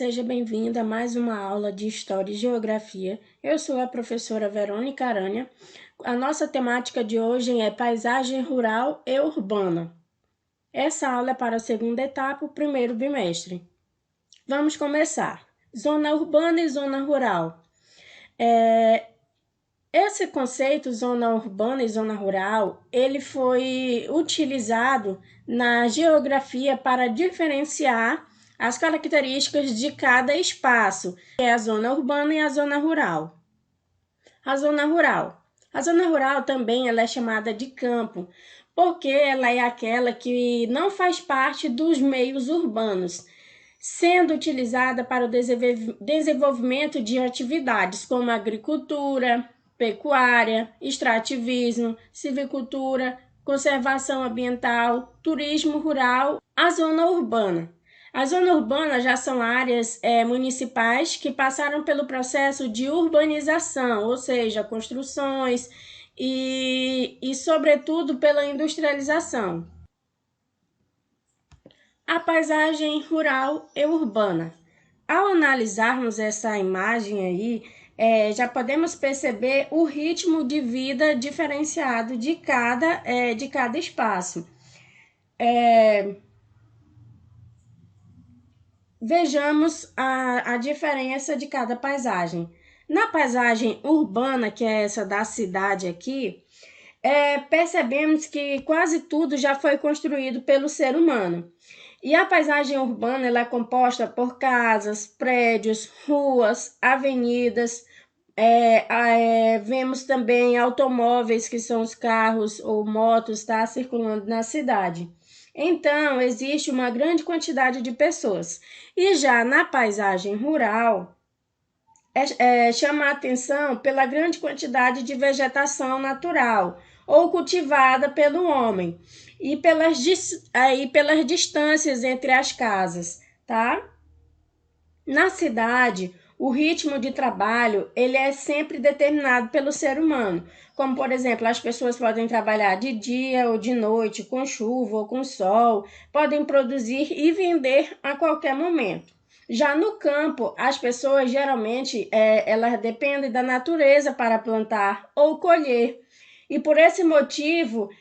Seja bem-vinda a mais uma aula de História e Geografia. Eu sou a professora Verônica Aranha. A nossa temática de hoje é Paisagem Rural e Urbana. Essa aula é para a segunda etapa, o primeiro bimestre. Vamos começar. Zona urbana e zona rural. Esse conceito, zona urbana e zona rural, ele foi utilizado na geografia para diferenciar as características de cada espaço, que é a zona urbana e a zona rural. A zona rural. A zona rural também ela é chamada de campo, porque ela é aquela que não faz parte dos meios urbanos, sendo utilizada para o desenvolvimento de atividades como agricultura, pecuária, extrativismo, silvicultura, conservação ambiental, turismo rural, a zona urbana. A zona urbana já são áreas municipais que passaram pelo processo de urbanização, ou seja, construções e sobretudo, pela industrialização. A paisagem rural e urbana. Ao analisarmos essa imagem aí, já podemos perceber o ritmo de vida diferenciado de cada espaço. Vejamos a diferença de cada paisagem. Na paisagem urbana, que é essa da cidade aqui, percebemos que quase tudo já foi construído pelo ser humano. E a paisagem urbana ela é composta por casas, prédios, ruas, avenidas. Vemos também automóveis, que são os carros ou motos, circulando na cidade. Então, existe uma grande quantidade de pessoas. E já na paisagem rural, chama a atenção pela grande quantidade de vegetação natural ou cultivada pelo homem e pelas distâncias entre as casas, tá? Na cidade, o ritmo de trabalho ele é sempre determinado pelo ser humano, como por exemplo, as pessoas podem trabalhar de dia ou de noite, com chuva ou com sol, podem produzir e vender a qualquer momento. Já no campo, as pessoas geralmente elas dependem da natureza para plantar ou colher. E por esse motivo,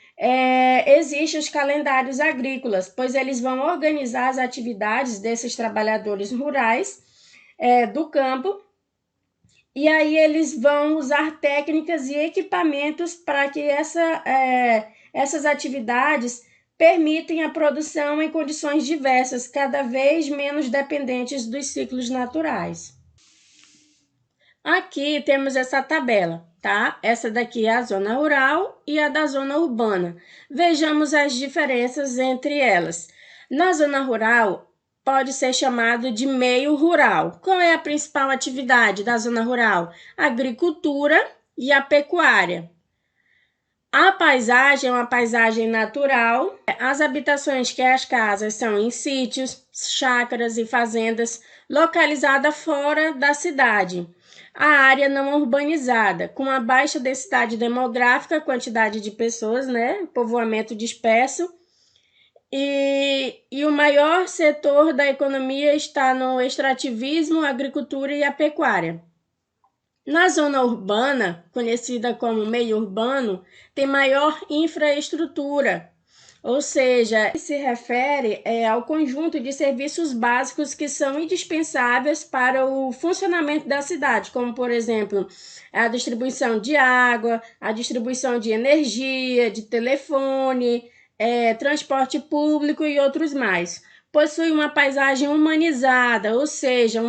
existem os calendários agrícolas, pois eles vão organizar as atividades desses trabalhadores rurais do campo, e aí eles vão usar técnicas e equipamentos para que essas atividades permitem a produção em condições diversas, cada vez menos dependentes dos ciclos naturais. Aqui temos essa tabela, tá? Essa daqui é a zona rural e a da zona urbana. Vejamos as diferenças entre elas. Na zona rural, pode ser chamado de meio rural. Qual é a principal atividade da zona rural? A agricultura e a pecuária. A paisagem é uma paisagem natural. As habitações, que é as casas, são em sítios, chácaras e fazendas localizadas fora da cidade. A área não urbanizada, com a baixa densidade demográfica, quantidade de pessoas, povoamento disperso. E o maior setor da economia está no extrativismo, agricultura e a pecuária. Na zona urbana, conhecida como meio urbano, tem maior infraestrutura, ou seja, se refere ao conjunto de serviços básicos que são indispensáveis para o funcionamento da cidade, como, por exemplo, a distribuição de água, a distribuição de energia, de telefone, transporte público e outros mais. Possui uma paisagem humanizada, ou seja,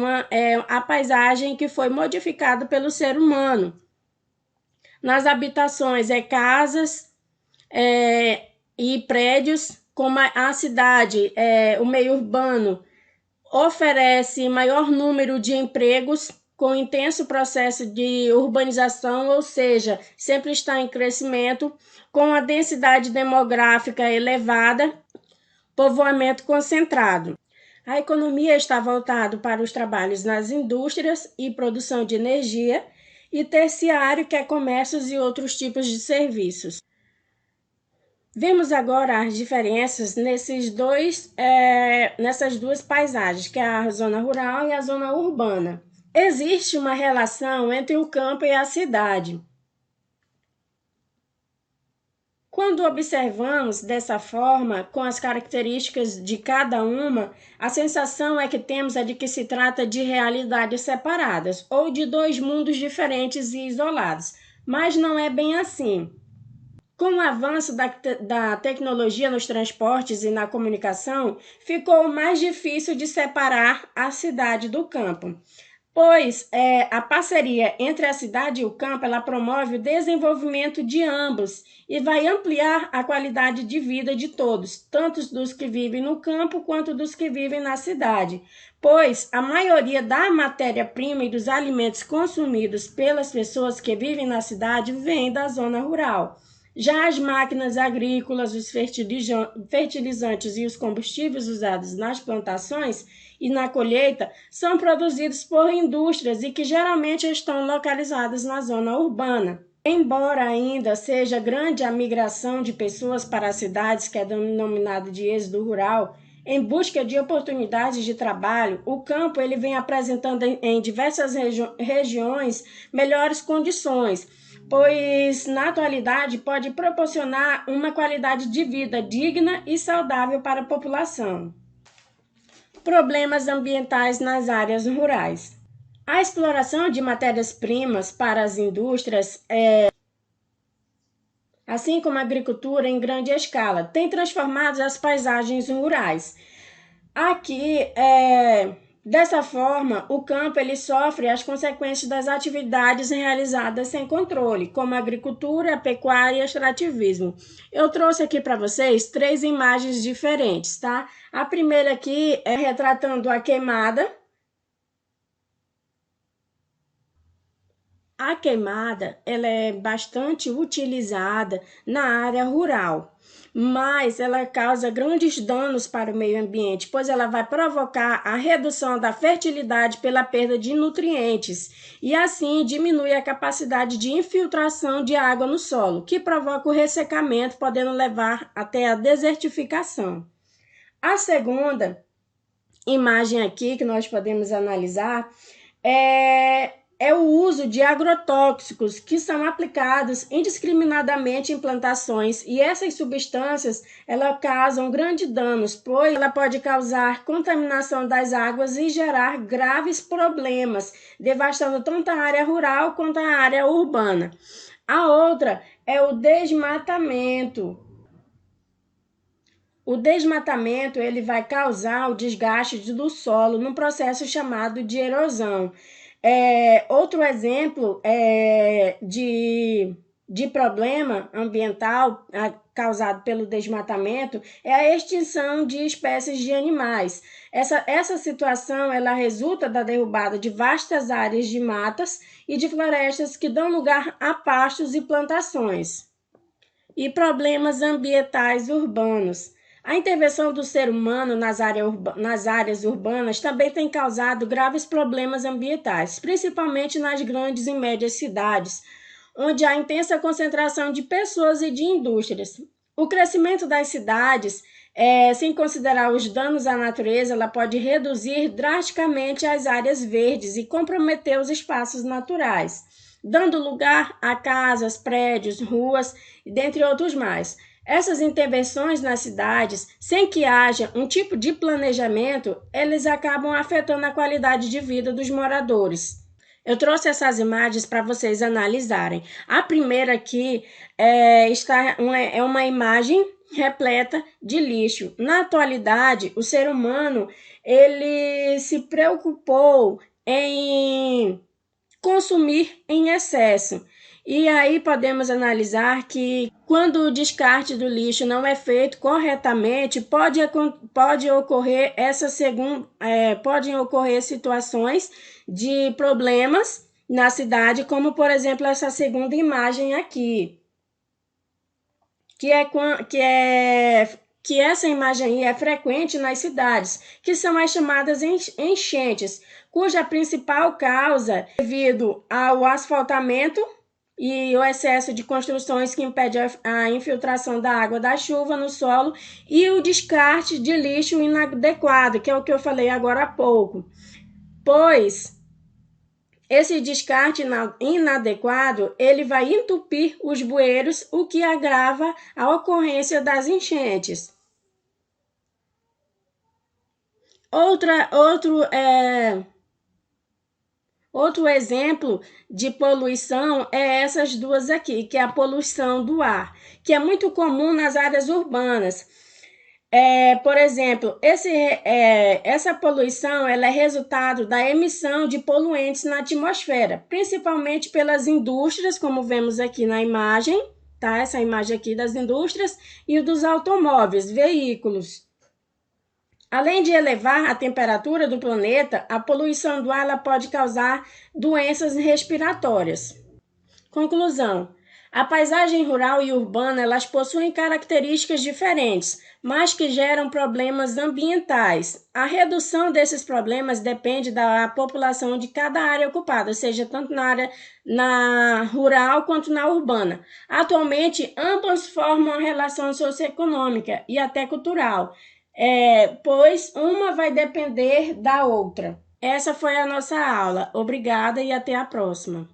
a paisagem que foi modificada pelo ser humano. Nas habitações, casas e prédios, como a cidade, o meio urbano, oferece maior número de empregos com intenso processo de urbanização, ou seja, sempre está em crescimento, com a densidade demográfica elevada, povoamento concentrado. A economia está voltada para os trabalhos nas indústrias e produção de energia, e terciário, que é comércios e outros tipos de serviços. Vemos agora as diferenças nessas duas paisagens, que é a zona rural e a zona urbana. Existe uma relação entre o campo e a cidade. Quando observamos dessa forma, com as características de cada uma, a sensação é que temos é de que se trata de realidades separadas ou de dois mundos diferentes e isolados, mas não é bem assim. Com o avanço da tecnologia nos transportes e na comunicação, ficou mais difícil de separar a cidade do campo, pois a parceria entre a cidade e o campo ela promove o desenvolvimento de ambos e vai ampliar a qualidade de vida de todos, tanto dos que vivem no campo quanto dos que vivem na cidade, pois a maioria da matéria-prima e dos alimentos consumidos pelas pessoas que vivem na cidade vem da zona rural. Já as máquinas agrícolas, os fertilizantes e os combustíveis usados nas plantações e na colheita são produzidos por indústrias e que geralmente estão localizadas na zona urbana. Embora ainda seja grande a migração de pessoas para as cidades, que é denominado de êxodo rural, em busca de oportunidades de trabalho, o campo ele vem apresentando em diversas regiões melhores condições, pois na atualidade pode proporcionar uma qualidade de vida digna e saudável para a população. Problemas ambientais nas áreas rurais. A exploração de matérias-primas para as indústrias, assim como a agricultura em grande escala, tem transformado as paisagens rurais. Aqui, dessa forma, o campo ele sofre as consequências das atividades realizadas sem controle, como a agricultura, a pecuária e o extrativismo. Eu trouxe aqui para vocês 3 imagens diferentes, tá? A primeira aqui é retratando a queimada. A queimada ela é bastante utilizada na área rural, mas ela causa grandes danos para o meio ambiente, pois ela vai provocar a redução da fertilidade pela perda de nutrientes e assim diminui a capacidade de infiltração de água no solo, que provoca o ressecamento, podendo levar até a desertificação. A segunda imagem aqui que nós podemos analisar é o uso de agrotóxicos que são aplicados indiscriminadamente em plantações e essas substâncias elas causam grandes danos, pois ela pode causar contaminação das águas e gerar graves problemas, devastando tanto a área rural quanto a área urbana. A outra é o desmatamento. O desmatamento ele vai causar o desgaste do solo num processo chamado de erosão. Outro exemplo de problema ambiental causado pelo desmatamento é a extinção de espécies de animais. Essa situação ela resulta da derrubada de vastas áreas de matas e de florestas que dão lugar a pastos e plantações. E problemas ambientais urbanos. A intervenção do ser humano nas áreas urbanas também tem causado graves problemas ambientais, principalmente nas grandes e médias cidades, onde há intensa concentração de pessoas e de indústrias. O crescimento das cidades, sem considerar os danos à natureza, ela pode reduzir drasticamente as áreas verdes e comprometer os espaços naturais, dando lugar a casas, prédios, ruas, dentre outros mais. Essas intervenções nas cidades, sem que haja um tipo de planejamento, eles acabam afetando a qualidade de vida dos moradores. Eu trouxe essas imagens para vocês analisarem. A primeira aqui é uma imagem repleta de lixo. Na atualidade, o ser humano ele se preocupou em consumir em excesso. E aí podemos analisar que quando o descarte do lixo não é feito corretamente, podem ocorrer situações de problemas na cidade, como por exemplo essa segunda imagem aqui, que essa imagem aí é frequente nas cidades, que são as chamadas enchentes, cuja principal causa é devido ao asfaltamento e o excesso de construções que impede a infiltração da água da chuva no solo e o descarte de lixo inadequado, que é o que eu falei agora há pouco. Pois esse descarte inadequado, ele vai entupir os bueiros, o que agrava a ocorrência das enchentes. Outro exemplo de poluição é essas duas aqui, que é a poluição do ar, que é muito comum nas áreas urbanas. Por exemplo, essa poluição ela é resultado da emissão de poluentes na atmosfera, principalmente pelas indústrias, como vemos aqui na imagem, tá? Essa imagem aqui das indústrias e dos automóveis, veículos. Além de elevar a temperatura do planeta, a poluição do ar ela pode causar doenças respiratórias. Conclusão: a paisagem rural e urbana elas possuem características diferentes, mas que geram problemas ambientais. A redução desses problemas depende da população de cada área ocupada, seja tanto na rural quanto na urbana. Atualmente, ambas formam uma relação socioeconômica e até cultural, pois uma vai depender da outra. Essa foi a nossa aula. Obrigada e até a próxima.